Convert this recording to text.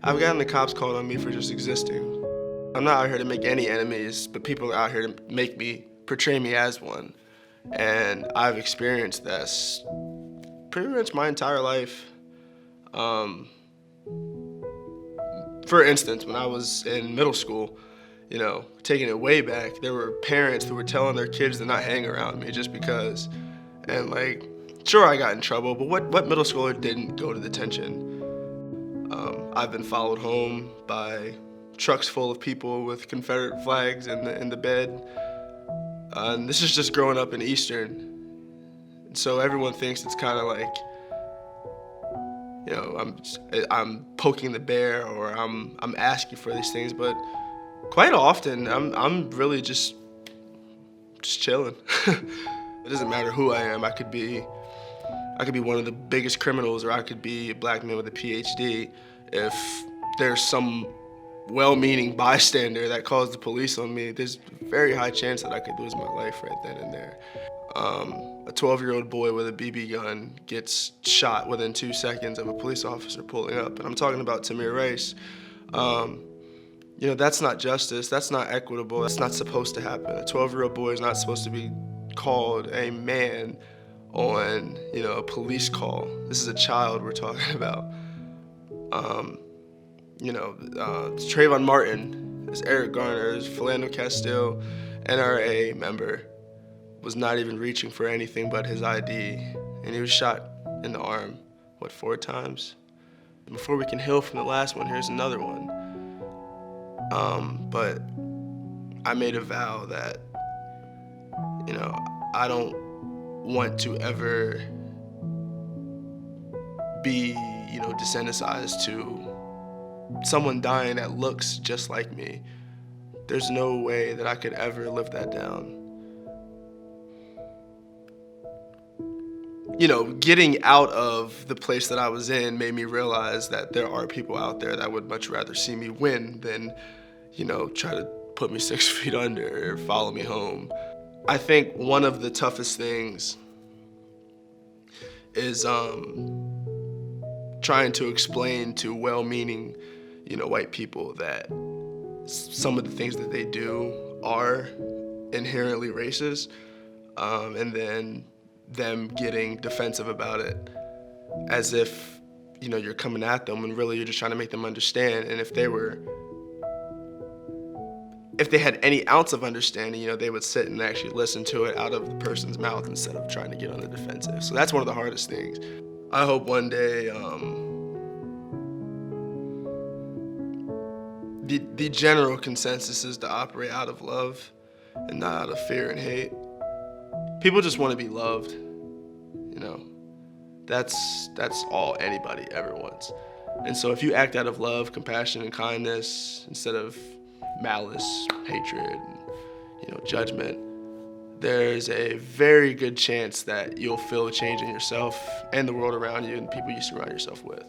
I've gotten the cops called on me for just existing. I'm not out here to make any enemies, but people are out here to portray me as one. And I've experienced this pretty much my entire life. For instance, when I was in middle school, taking it way back, there were parents who were telling their kids to not hang around me just because. And sure, I got in trouble, but what middle schooler didn't go to detention? I've been followed home by trucks full of people with Confederate flags in the bed. And this is just growing up in Eastern. So everyone thinks it's kind of I'm poking the bear or I'm asking for these things, but quite often I'm really just chilling. It doesn't matter who I am. I could be one of the biggest criminals, or I could be a black man with a PhD. If there's some well-meaning bystander that calls the police on me, there's a very high chance that I could lose my life right then and there. A 12-year-old boy with a BB gun gets shot within 2 seconds of a police officer pulling up, and I'm talking about Tamir Rice. That's not justice, that's not equitable, that's not supposed to happen. A 12-year-old boy is not supposed to be called a man on, a police call. This is a child we're talking about. Trayvon Martin, this Eric Garner, this Philando Castile, NRA member, was not even reaching for anything but his ID, and he was shot in the arm, 4 times? Before we can heal from the last one, here's another one. But I made a vow that, I don't want to ever be, desensitized to someone dying that looks just like me. There's no way that I could ever live that down. Getting out of the place that I was in made me realize that there are people out there that would much rather see me win than, try to put me 6 feet under or follow me home. I think one of the toughest things is trying to explain to well-meaning, white people that some of the things that they do are inherently racist, and then them getting defensive about it as if, you're coming at them when really you're just trying to make them understand. And if they had any ounce of understanding, they would sit and actually listen to it out of the person's mouth instead of trying to get on the defensive. So that's one of the hardest things. I hope one day the general consensus is to operate out of love and not out of fear and hate. People just want to be loved, That's all anybody ever wants. And so if you act out of love, compassion, and kindness instead of malice, hatred, and, judgment, there's a very good chance that you'll feel a change in yourself and the world around you and the people you surround yourself with.